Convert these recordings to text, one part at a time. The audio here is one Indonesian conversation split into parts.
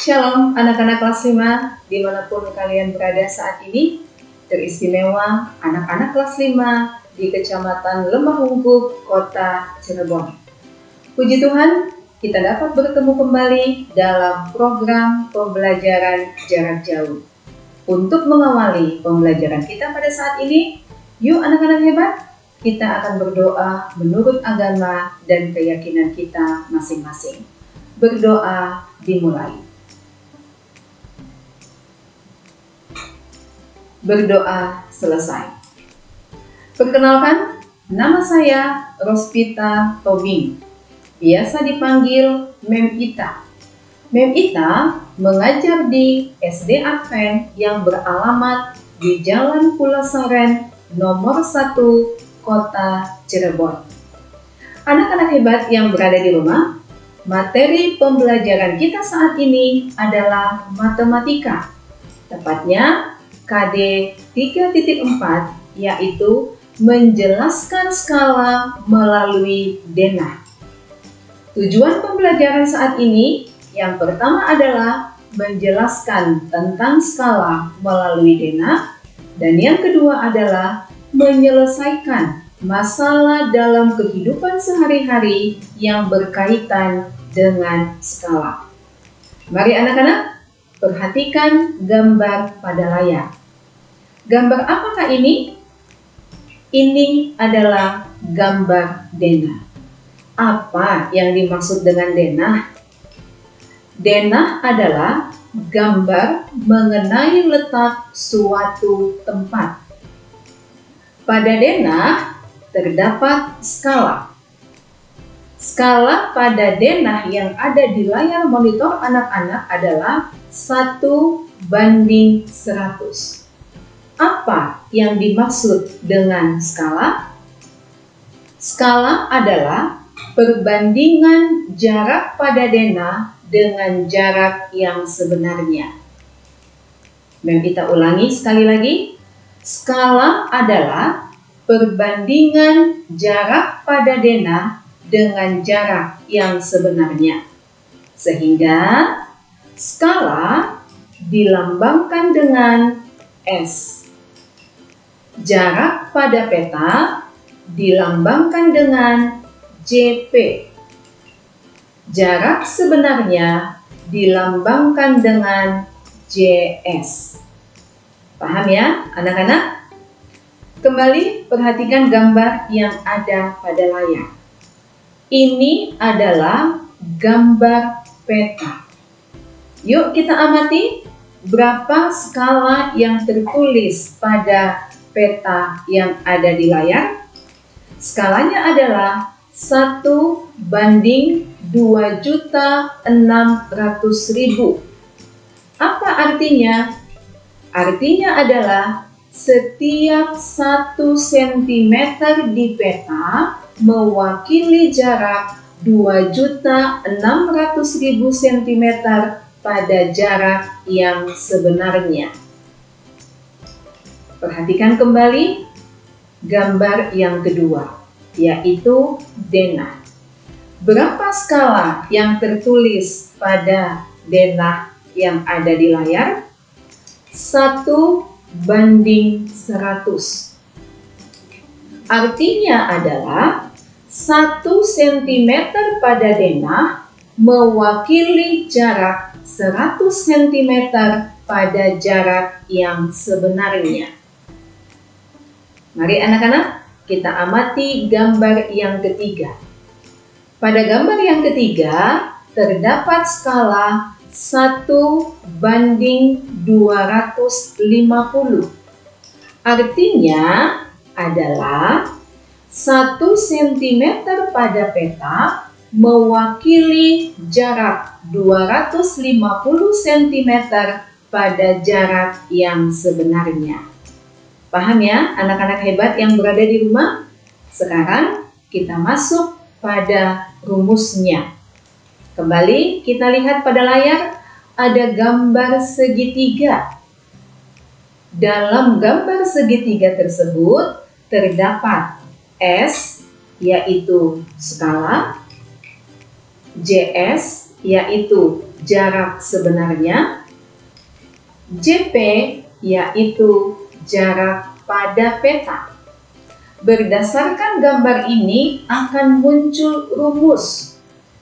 Shalom anak-anak kelas 5 dimanapun kalian berada saat ini, teristimewa anak-anak kelas 5 di Kecamatan Lembah Ungkup, Kota Cirebon. Puji Tuhan, kita dapat bertemu kembali dalam program pembelajaran jarak jauh. Untuk mengawali pembelajaran kita pada saat ini, yuk anak-anak hebat, kita akan berdoa menurut agama dan keyakinan kita masing-masing. Berdoa dimulai. Berdoa selesai. Perkenalkan, nama saya Rospita Tobing, biasa dipanggil Mem Ita. Mem Ita mengajar di SD Advent yang beralamat di Jalan Pulasaren nomor 1, Kota Cirebon. Anak-anak hebat yang berada di rumah, materi pembelajaran kita saat ini adalah matematika, tepatnya KD 3.4, yaitu menjelaskan skala melalui denah. Tujuan pembelajaran saat ini yang pertama adalah menjelaskan tentang skala melalui denah, dan yang kedua adalah menyelesaikan masalah dalam kehidupan sehari-hari yang berkaitan dengan skala. Mari anak-anak, perhatikan gambar pada layar. Gambar apakah ini? Ini adalah gambar denah. Apa yang dimaksud dengan denah? Denah adalah gambar mengenai letak suatu tempat. Pada denah terdapat skala. Skala pada denah yang ada di layar monitor anak-anak adalah 1:100. Apa yang dimaksud dengan skala? Skala adalah perbandingan jarak pada denah dengan jarak yang sebenarnya. Mem Ita ulangi sekali lagi. Skala adalah perbandingan jarak pada denah dengan jarak yang sebenarnya. Sehingga skala dilambangkan dengan S. Jarak pada peta dilambangkan dengan JP. Jarak sebenarnya dilambangkan dengan JS. Paham ya anak-anak? Kembali perhatikan gambar yang ada pada layar. Ini adalah gambar peta. Yuk kita amati berapa skala yang tertulis pada peta yang ada di layar. Skalanya adalah 1:2.600.000. Apa artinya? Artinya adalah setiap 1 cm di peta mewakili jarak 2.600.000 cm pada jarak yang sebenarnya. Perhatikan kembali gambar yang kedua, yaitu denah. Berapa skala yang tertulis pada denah yang ada di layar? 1:100. Artinya adalah 1 cm pada denah mewakili jarak 100 cm pada jarak yang sebenarnya. Mari anak-anak, kita amati gambar yang ketiga. Pada gambar yang ketiga, terdapat skala 1:250. Artinya adalah 1 cm pada peta mewakili jarak 250 cm pada jarak yang sebenarnya. Paham ya anak-anak hebat yang berada di rumah? Sekarang kita masuk pada rumusnya. Kembali kita lihat pada layar, ada gambar segitiga. Dalam gambar segitiga tersebut terdapat S yaitu skala, JS yaitu jarak sebenarnya, JP yaitu jarak pada peta. Berdasarkan gambar ini akan muncul rumus.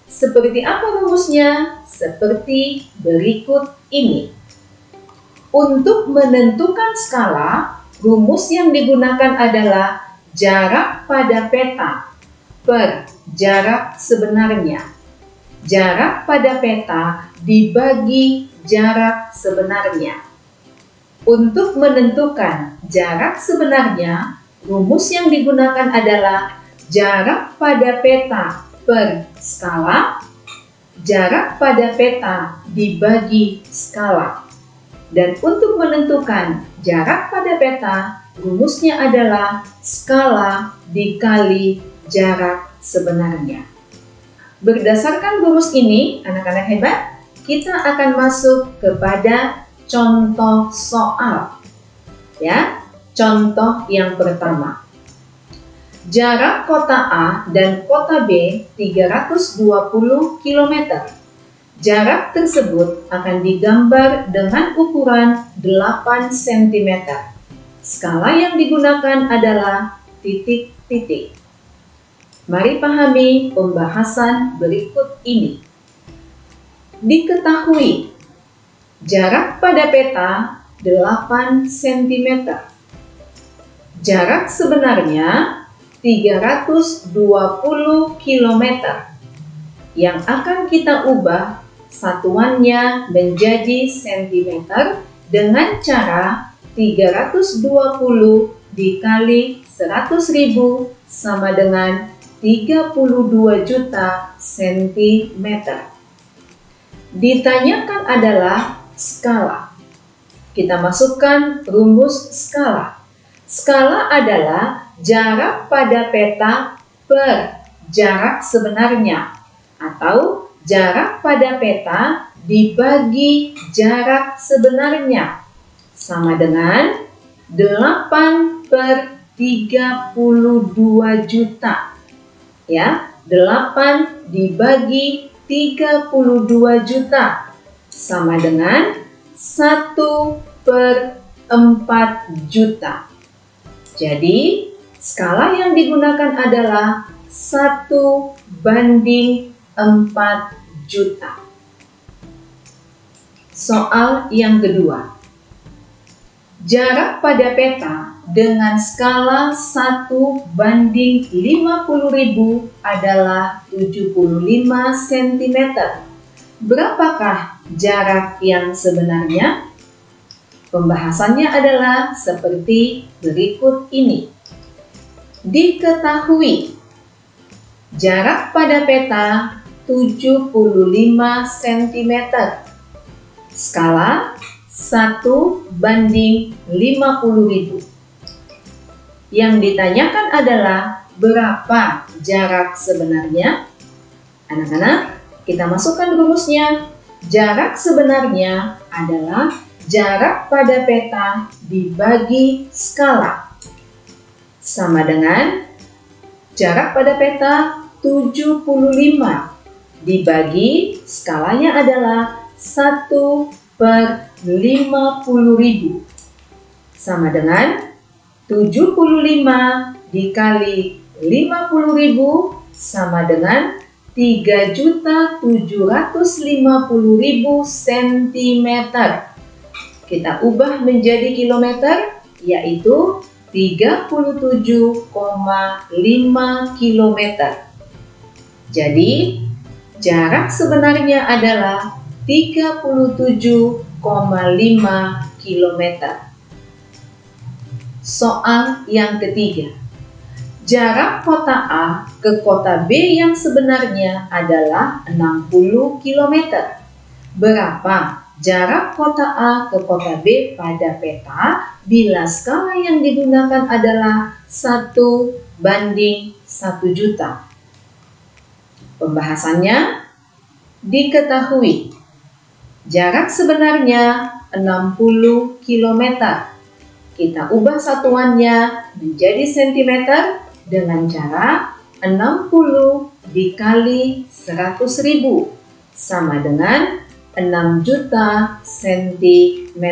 Seperti apa rumusnya? Seperti berikut ini. Untuk menentukan skala, rumus yang digunakan adalah jarak pada peta per jarak sebenarnya. Jarak pada peta dibagi jarak sebenarnya. Untuk menentukan jarak sebenarnya, rumus yang digunakan adalah jarak pada peta per skala, jarak pada peta dibagi skala. Dan untuk menentukan jarak pada peta, rumusnya adalah skala dikali jarak sebenarnya. Berdasarkan rumus ini, anak-anak hebat, kita akan masuk kepada contoh soal. Ya, contoh yang pertama. Jarak kota A dan kota B 320 km. Jarak tersebut akan digambar dengan ukuran 8 cm. Skala yang digunakan adalah titik-titik. Mari pahami pembahasan berikut ini. Diketahui jarak pada peta 8 cm. Jarak sebenarnya 320 km. Yang akan kita ubah satuannya menjadi cm dengan cara 320 dikali 100.000 sama dengan 32 juta cm. Ditanyakan adalah skala. Kita masukkan rumus skala. Skala adalah jarak pada peta per jarak sebenarnya atau jarak pada peta dibagi jarak sebenarnya sama dengan 8 per 32 juta. Ya, 8 dibagi 32 juta sama dengan 1 per 4 juta. Jadi, skala yang digunakan adalah 1:4 juta. Soal yang kedua. Jarak pada peta dengan skala 1:50.000 adalah 75 cm. Berapakah jarak yang sebenarnya? Pembahasannya adalah seperti berikut ini. Diketahui jarak pada peta 75 cm. Skala 1:50.000. Yang ditanyakan adalah berapa jarak sebenarnya? Anak-anak, kita masukkan rumusnya. Jarak sebenarnya adalah jarak pada peta dibagi skala. Sama dengan jarak pada peta 75 dibagi skalanya adalah 1/50.000 sama dengan 75 dikali 50.000 sama dengan 3.750.000 cm. Kita ubah menjadi kilometer, yaitu 37,5 km. Jadi, jarak sebenarnya adalah 37,5 km. Soal yang ketiga. Jarak kota A ke kota B yang sebenarnya adalah 60 km. Berapa jarak kota A ke kota B pada peta bila skala yang digunakan adalah 1:1 juta? Pembahasannya, diketahui jarak sebenarnya 60 km. Kita ubah satuannya menjadi cm dengan cara 60 dikali 100.000 sama dengan 6 juta cm.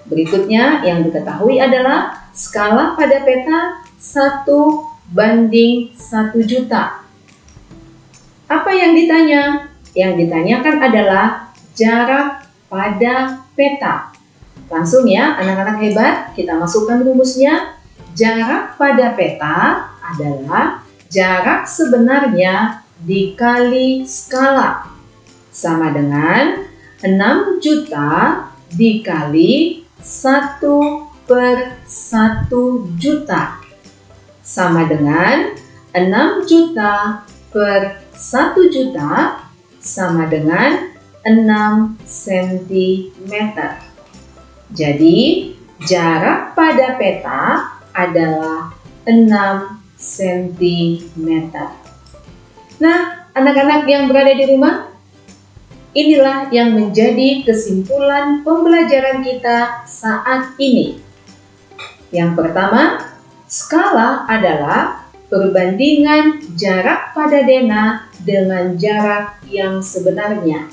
Berikutnya yang diketahui adalah skala pada peta 1:1 juta. Apa yang ditanya? Yang ditanyakan adalah jarak pada peta. Langsung ya anak-anak hebat, kita masukkan rumusnya. Jarak pada peta adalah jarak sebenarnya dikali skala, sama dengan 6 juta dikali 1/1 juta, sama dengan 6 juta per 1 juta sama dengan 6 cm. Jadi, jarak pada peta adalah 6 cm. Nah, anak-anak yang berada di rumah, inilah yang menjadi kesimpulan pembelajaran kita saat ini. Yang pertama, skala adalah perbandingan jarak pada denah dengan jarak yang sebenarnya.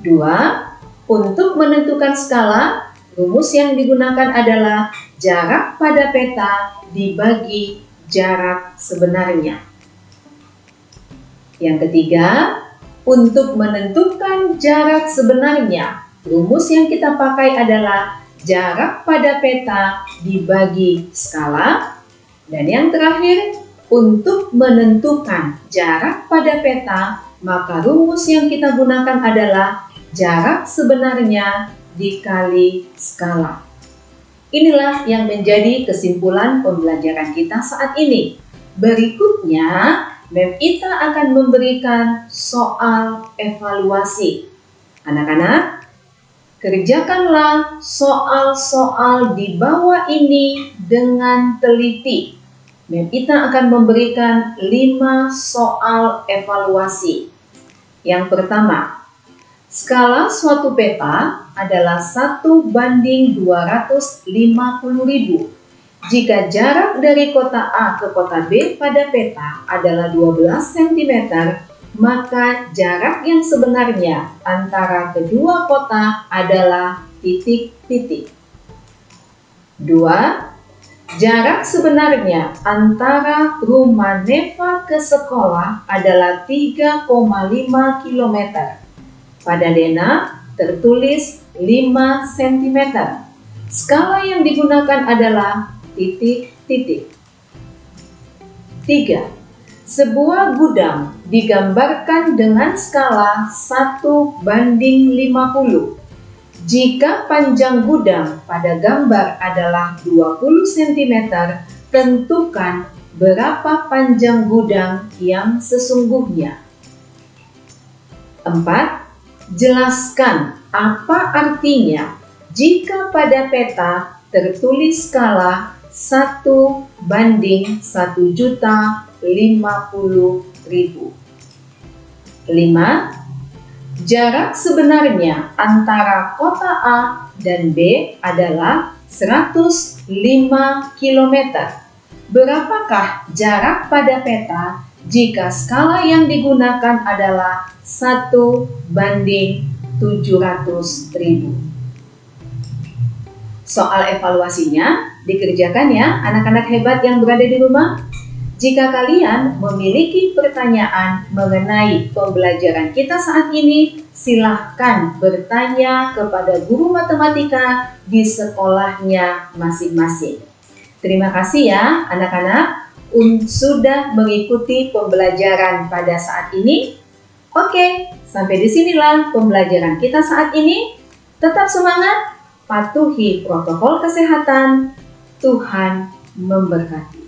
2. Untuk menentukan skala, rumus yang digunakan adalah jarak pada peta dibagi jarak sebenarnya. Yang ketiga, untuk menentukan jarak sebenarnya, rumus yang kita pakai adalah jarak pada peta dibagi skala. Dan yang terakhir, untuk menentukan jarak pada peta, maka rumus yang kita gunakan adalah jarak sebenarnya dikali skala. Inilah yang menjadi kesimpulan pembelajaran kita saat ini. Berikutnya, Mem Ita akan memberikan soal evaluasi. Anak-anak, kerjakanlah soal-soal di bawah ini dengan teliti. Mem Ita akan memberikan 5 soal evaluasi. Yang pertama, skala suatu peta adalah 1:250.000. Jika jarak dari kota A ke kota B pada peta adalah 12 cm, maka jarak yang sebenarnya antara kedua kota adalah titik-titik. 2. Jarak sebenarnya antara rumah Neva ke sekolah adalah 3,5 km. Pada denah tertulis 5 cm. Skala yang digunakan adalah titik-titik. 3. Sebuah gudang digambarkan dengan skala 1:50. Jika panjang gudang pada gambar adalah 20 cm, tentukan berapa panjang gudang yang sesungguhnya. 4. Jelaskan apa artinya jika pada peta tertulis skala 1:150.000. 5. Jarak sebenarnya antara kota A dan B adalah 105 km. Berapakah jarak pada peta jika skala yang digunakan adalah 1:700.000? Soal evaluasinya dikerjakan ya anak-anak hebat yang berada di rumah. Jika kalian memiliki pertanyaan mengenai pembelajaran kita saat ini, silahkan bertanya kepada guru matematika di sekolahnya masing-masing. Terima kasih ya anak-anak sudah mengikuti pembelajaran pada saat ini. Oke, Sampai disinilah pembelajaran kita saat ini. Tetap semangat, patuhi protokol kesehatan. Tuhan memberkati.